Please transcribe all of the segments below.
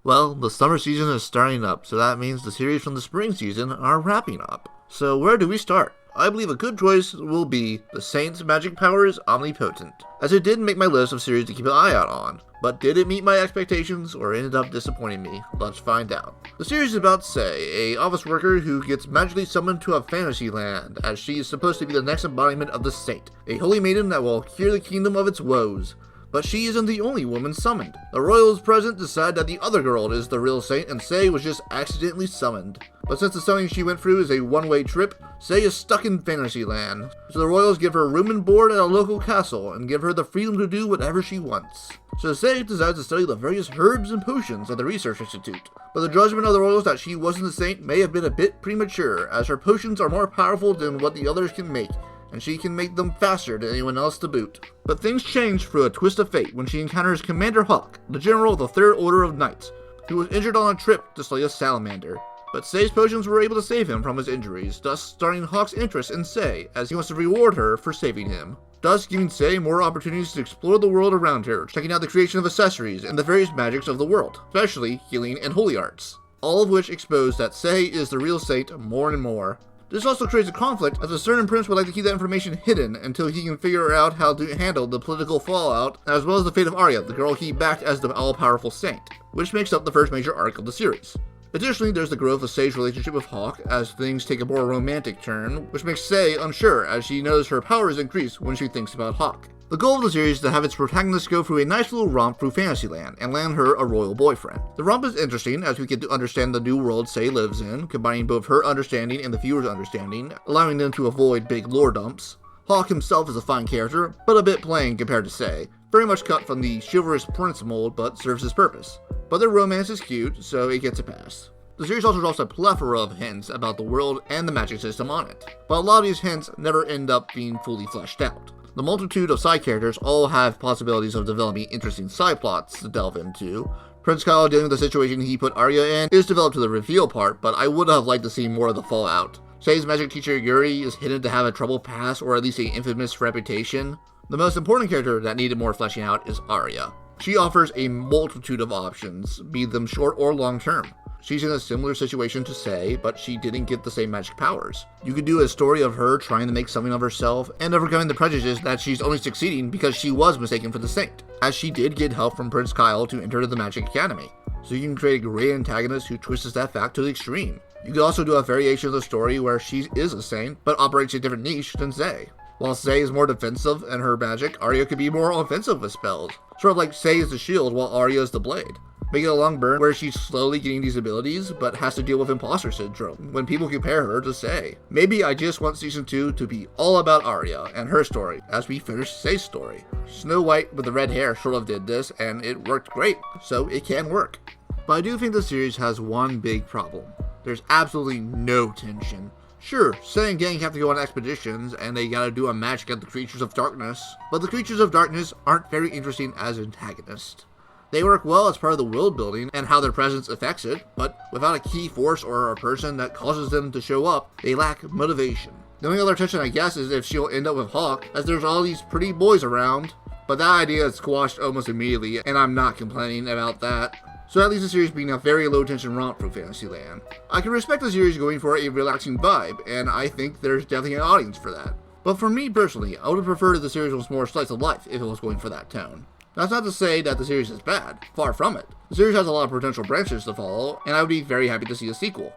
Well, the summer season is starting up, so that means the series from the spring season are wrapping up. So where do we start? I believe a good choice will be The Saint's Magic Powers Omnipotent, as it did make my list of series to keep an eye out on. But did it meet my expectations, or ended up disappointing me? Let's find out. The series is about Sei, a office worker who gets magically summoned to a fantasy land, as she is supposed to be the next embodiment of the Saint, a holy maiden that will cure the kingdom of its woes. But she isn't the only woman summoned. The royals present decide that the other girl is the real saint and Sei was just accidentally summoned. But since the summoning she went through is a one-way trip, Sei is stuck in Fantasyland. So the royals give her room and board at a local castle and give her the freedom to do whatever she wants. So Sei decides to study the various herbs and potions at the research institute. But the judgment of the royals that she wasn't the saint may have been a bit premature, as her potions are more powerful than what the others can make, and she can make them faster than anyone else to boot. But things change through a twist of fate when she encounters Commander Hawk, the general of the Third Order of Knights, who was injured on a trip to slay a salamander. But Sei's potions were able to save him from his injuries, thus starting Hawk's interest in Sei, as he wants to reward her for saving him, thus giving Sei more opportunities to explore the world around her, checking out the creation of accessories and the various magics of the world, especially healing and holy arts, all of which expose that Sei is the real saint more and more. This also creates a conflict, as a certain prince would like to keep that information hidden until he can figure out how to handle the political fallout, as well as the fate of Arya, the girl he backed as the all-powerful saint, which makes up the first major arc of the series. Additionally, there's the growth of Sei's relationship with Hawk, as things take a more romantic turn, which makes Sei unsure as she knows her powers increase when she thinks about Hawk. The goal of the series is to have its protagonist go through a nice little romp through Fantasyland and land her a royal boyfriend. The romp is interesting as we get to understand the new world Sei lives in, combining both her understanding and the viewer's understanding, allowing them to avoid big lore dumps. Hawk himself is a fine character, but a bit plain compared to Sei, very much cut from the chivalrous prince mold but serves his purpose. But their romance is cute, so it gets a pass. The series also drops a plethora of hints about the world and the magic system on it, but a lot of these hints never end up being fully fleshed out. The multitude of side characters all have possibilities of developing interesting side plots to delve into. Prince Kyle dealing with the situation he put Arya in is developed to the reveal part, but I would have liked to see more of the fallout. Sei's magic teacher Yuri is hinted to have a troubled past or at least an infamous reputation. The most important character that needed more fleshing out is Arya. She offers a multitude of options, be them short or long term. She's in a similar situation to Sei, but she didn't get the same magic powers. You could do a story of her trying to make something of herself and overcoming the prejudice that she's only succeeding because she was mistaken for the saint, as she did get help from Prince Kyle to enter the Magic Academy. So you can create a great antagonist who twists that fact to the extreme. You could also do a variation of the story where she is a saint, but operates a different niche than Sei. While Sei is more defensive in her magic, Arya could be more offensive with spells, sort of like Sei is the shield while Arya is the blade. Make it a long burn where she's slowly getting these abilities, but has to deal with imposter syndrome when people compare her to Sei. Maybe I just want season 2 to be all about Arya and her story, as we finish Sei's story. Snow White with the red hair sort of did this, and it worked great, so it can work. But I do think the series has one big problem. There's absolutely no tension. Sure, Sei and gang have to go on expeditions, and they gotta do a magic at the Creatures of Darkness, but the Creatures of Darkness aren't very interesting as antagonists. They work well as part of the world building and how their presence affects it, but without a key force or a person that causes them to show up, they lack motivation. The only other tension I guess is if she'll end up with Hawk, as there's all these pretty boys around, but that idea is squashed almost immediately, and I'm not complaining about that. So that leaves the series being a very low tension romp through Fantasyland. I can respect the series going for a relaxing vibe, and I think there's definitely an audience for that. But for me personally, I would have preferred if the series was more slice of life if it was going for that tone. That's not to say that the series is bad, far from it. The series has a lot of potential branches to follow, and I would be very happy to see a sequel.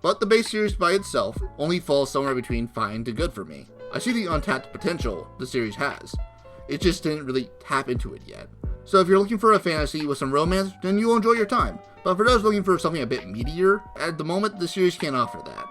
But the base series by itself only falls somewhere between fine to good for me. I see the untapped potential the series has. It just didn't really tap into it yet. So if you're looking for a fantasy with some romance, then you'll enjoy your time. But for those looking for something a bit meatier, at the moment the series can't offer that.